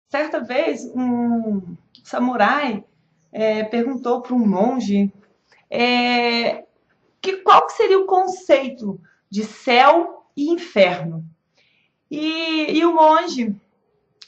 Certa vez, um samurai perguntou para um monge qual que seria o conceito de céu e inferno. E o monge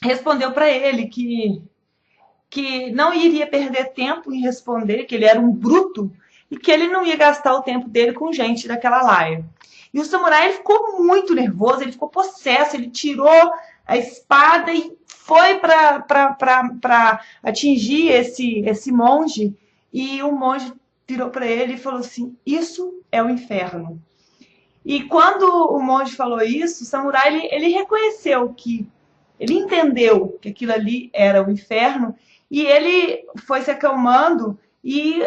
respondeu para ele que não iria perder tempo em responder, que ele era um bruto e que ele não ia gastar o tempo dele com gente daquela laia. E o samurai ele ficou muito nervoso, ele ficou possesso, ele tirou a espada e foi para atingir esse monge. E o monge virou para ele e falou assim: Isso é o inferno. E quando o monge falou isso, o samurai ele reconheceu que ele entendeu que aquilo ali era o inferno e ele foi se acalmando e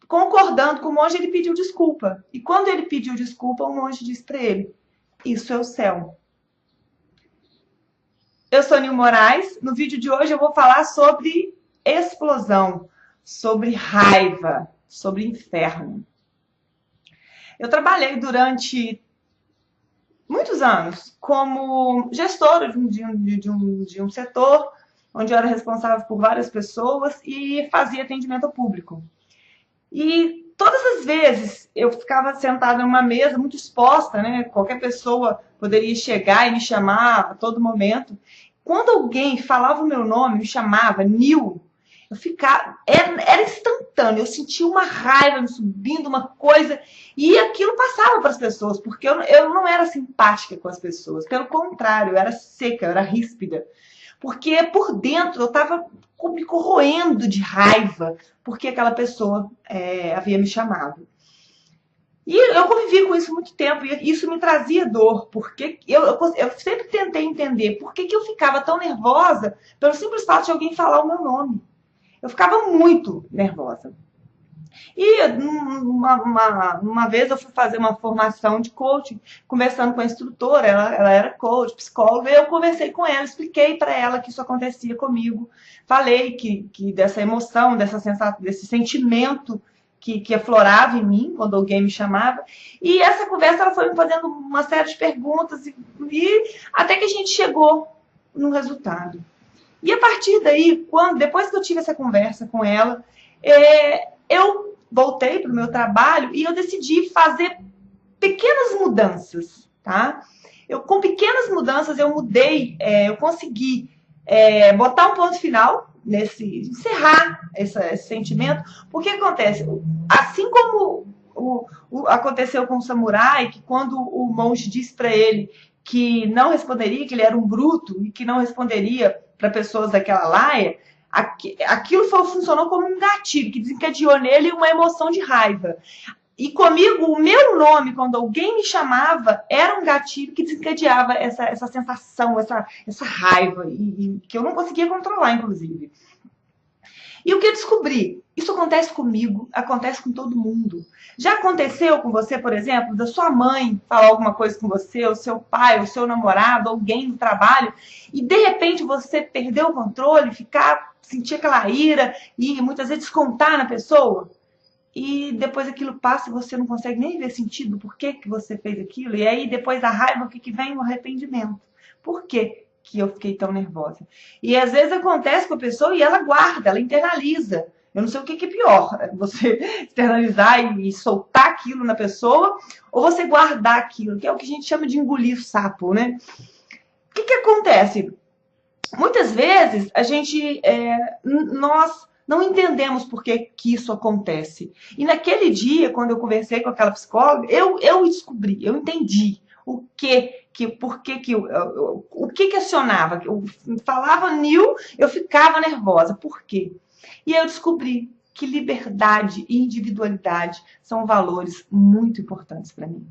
concordando com o monge, ele pediu desculpa. E quando ele pediu desculpa, o monge disse para ele: Isso é o céu. Eu sou Nil Moraes. No vídeo de hoje eu vou falar sobre explosão, sobre raiva, sobre inferno. Eu trabalhei durante muitos anos como gestora de um setor onde eu era responsável por várias pessoas e fazia atendimento ao público. E todas as vezes eu ficava sentada numa mesa muito exposta, né? Qualquer pessoa poderia chegar e me chamar a todo momento. Quando alguém falava o meu nome, me chamava Nil, eu ficava, era instantâneo, eu sentia uma raiva me subindo, uma coisa, e aquilo passava para as pessoas, porque eu não era simpática com as pessoas, pelo contrário, eu era seca, eu era ríspida, porque por dentro eu estava me corroendo de raiva, porque aquela pessoa havia me chamado. E eu convivi com isso muito tempo, e isso me trazia dor, porque eu sempre tentei entender por que eu ficava tão nervosa pelo simples fato de alguém falar o meu nome. Eu ficava muito nervosa. E uma vez eu fui fazer uma formação de coaching, conversando com a instrutora, ela era coach, psicóloga, e eu conversei com ela, expliquei para ela que isso acontecia comigo, falei que dessa emoção, dessa sensação, desse sentimento que aflorava em mim quando alguém me chamava. E essa conversa ela foi me fazendo uma série de perguntas, e até que a gente chegou no resultado. E a partir daí, depois que eu tive essa conversa com ela, eu voltei para o meu trabalho e eu decidi fazer pequenas mudanças, tá? Com pequenas mudanças eu mudei, eu consegui botar um ponto final encerrar esse sentimento, porque acontece, assim como aconteceu com o samurai, que quando o monge disse para ele que não responderia, que ele era um bruto e que não responderia para pessoas daquela laia, aquilo funcionou como um gatilho que desencadeou nele uma emoção de raiva. E comigo, o meu nome, quando alguém me chamava, era um gatilho que desencadeava essa sensação, essa raiva, e que eu não conseguia controlar, inclusive. E o que eu descobri? Isso acontece comigo, acontece com todo mundo. Já aconteceu com você, por exemplo, da sua mãe falar alguma coisa com você, o seu pai, o seu namorado, alguém no trabalho, e de repente você perdeu o controle, sentir aquela ira e muitas vezes descontar na pessoa? E depois aquilo passa e você não consegue nem ver sentido por que você fez aquilo. E aí depois da raiva, o que vem? O arrependimento. Por quê que eu fiquei tão nervosa? E às vezes acontece com a pessoa e ela guarda, ela internaliza. Eu não sei o que é pior, você externalizar e soltar aquilo na pessoa, ou você guardar aquilo, que é o que a gente chama de engolir o sapo, né? O que acontece? Muitas vezes nós não entendemos por que isso acontece. E naquele dia, quando eu conversei com aquela psicóloga, eu descobri, eu entendi o que acionava. Eu falava Nil, eu ficava nervosa. Por quê? E eu descobri que liberdade e individualidade são valores muito importantes para mim.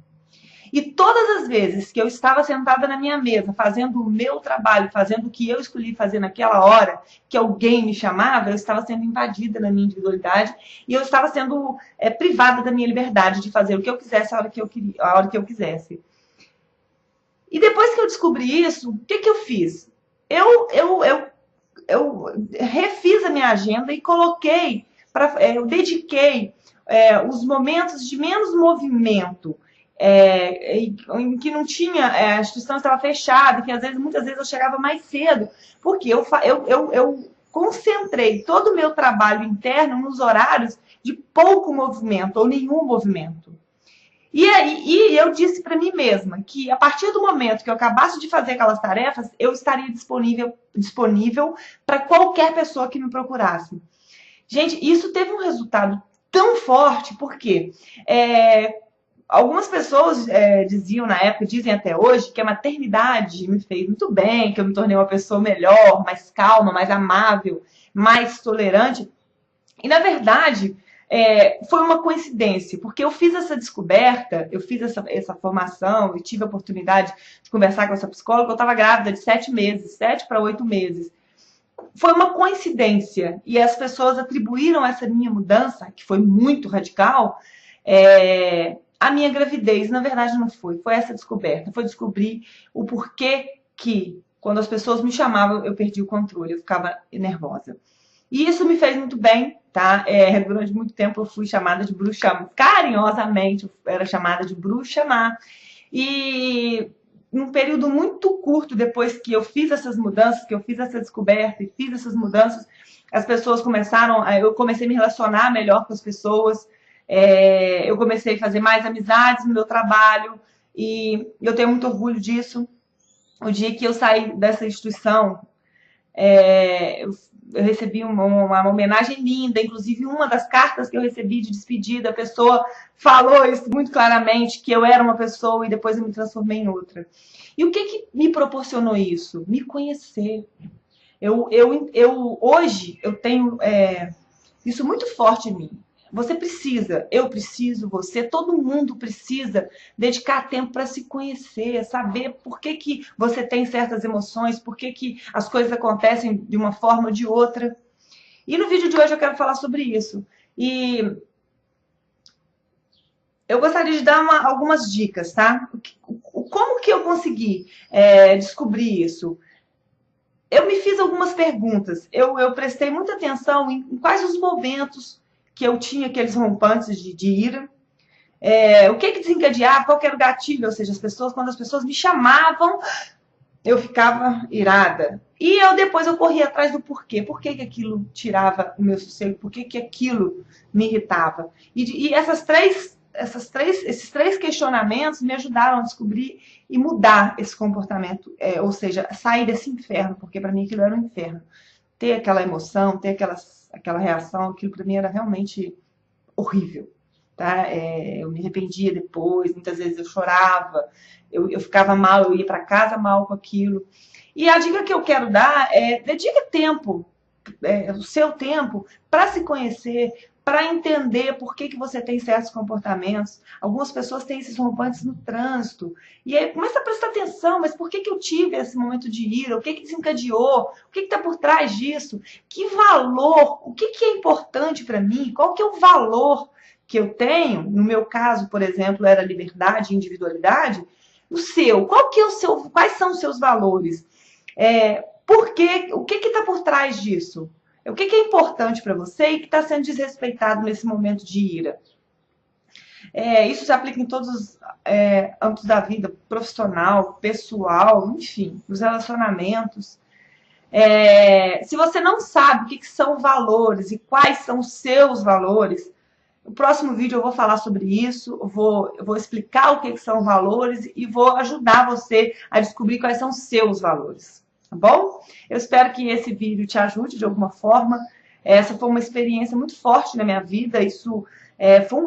E todas as vezes que eu estava sentada na minha mesa, fazendo o meu trabalho, fazendo o que eu escolhi fazer naquela hora, que alguém me chamava, eu estava sendo invadida na minha individualidade e eu estava sendo privada da minha liberdade de fazer o que eu quisesse a hora que eu quisesse. E depois que eu descobri isso, o que eu fiz? Eu refiz a minha agenda e eu dediquei os momentos de menos movimento em que não tinha, a instituição estava fechada, que às vezes, muitas vezes eu chegava mais cedo, porque eu concentrei todo o meu trabalho interno nos horários de pouco movimento ou nenhum movimento. E eu disse para mim mesma que a partir do momento que eu acabasse de fazer aquelas tarefas, eu estaria disponível para qualquer pessoa que me procurasse. Gente, isso teve um resultado tão forte, porque algumas pessoas diziam na época, dizem até hoje, que a maternidade me fez muito bem, que eu me tornei uma pessoa melhor, mais calma, mais amável, mais tolerante. E, na verdade, foi uma coincidência, porque eu fiz essa descoberta, eu fiz essa formação e tive a oportunidade de conversar com essa psicóloga. Eu estava grávida de 7 meses, 7 para 8 meses. Foi uma coincidência, e as pessoas atribuíram essa minha mudança, que foi muito radical, à minha gravidez. Na verdade, não foi. Foi essa descoberta. Foi descobrir o porquê que, quando as pessoas me chamavam, eu perdi o controle, eu ficava nervosa. E isso me fez muito bem, tá? Durante muito tempo eu fui chamada de bruxa má. Carinhosamente eu era chamada de bruxa má. E num período muito curto, depois que eu fiz essas mudanças, que eu fiz essa descoberta e fiz essas mudanças, as pessoas eu comecei a me relacionar melhor com as pessoas, eu comecei a fazer mais amizades no meu trabalho, e eu tenho muito orgulho disso. O dia que eu saí dessa instituição, eu recebi uma homenagem linda, inclusive uma das cartas que eu recebi de despedida, a pessoa falou isso muito claramente, que eu era uma pessoa e depois eu me transformei em outra. E o que me proporcionou isso? Me conhecer. Hoje eu tenho isso muito forte em mim. Você precisa, eu preciso, você, todo mundo precisa dedicar tempo para se conhecer, saber por que você tem certas emoções, por que as coisas acontecem de uma forma ou de outra. E no vídeo de hoje eu quero falar sobre isso. E eu gostaria de dar algumas dicas, tá? Como que eu consegui descobrir isso? Eu me fiz algumas perguntas. Eu prestei muita atenção em quais os momentos que eu tinha aqueles rompantes de ira. O que desencadeava, qual que era o gatilho, ou seja, quando as pessoas me chamavam, eu ficava irada. E depois eu corria atrás do porquê. Por que aquilo tirava o meu sossego? Por que aquilo me irritava? E esses três questionamentos me ajudaram a descobrir e mudar esse comportamento, ou seja, sair desse inferno, porque para mim aquilo era um inferno. Ter aquela emoção, ter aquela reação, aquilo para mim era realmente horrível. Tá? Eu me arrependia depois, muitas vezes eu chorava, eu ficava mal, eu ia para casa mal com aquilo. E a dica que eu quero dar dedique tempo, o seu tempo, para se conhecer, para entender por que você tem certos comportamentos. Algumas pessoas têm esses rompantes no trânsito. E aí começa a prestar atenção, mas por que eu tive esse momento de ira? O que desencadeou? O que está por trás disso? Que valor? O que é importante para mim? Qual que é o valor que eu tenho? No meu caso, por exemplo, era liberdade e individualidade. O seu, quais são os seus valores? O que está por trás disso? O que é importante para você e que está sendo desrespeitado nesse momento de ira? Isso se aplica em todos os âmbitos da vida, profissional, pessoal, enfim, nos relacionamentos. Se você não sabe o que são valores e quais são os seus valores, no próximo vídeo eu vou falar sobre isso, eu vou explicar o que são valores e vou ajudar você a descobrir quais são os seus valores. Tá bom? Eu espero que esse vídeo te ajude de alguma forma. Essa foi uma experiência muito forte na minha vida. Isso foi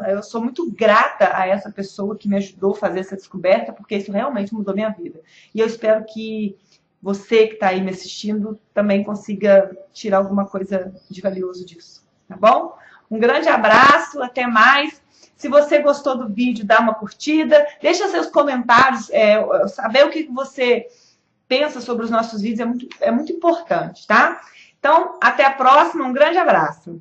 eu sou muito grata a essa pessoa que me ajudou a fazer essa descoberta, porque isso realmente mudou minha vida. E eu espero que você que está aí me assistindo também consiga tirar alguma coisa de valioso disso. Tá bom? Um grande abraço, até mais. Se você gostou do vídeo, dá uma curtida. Deixa seus comentários, saber o que você pensa sobre os nossos vídeos é muito importante, tá? Então, até a próxima, um grande abraço.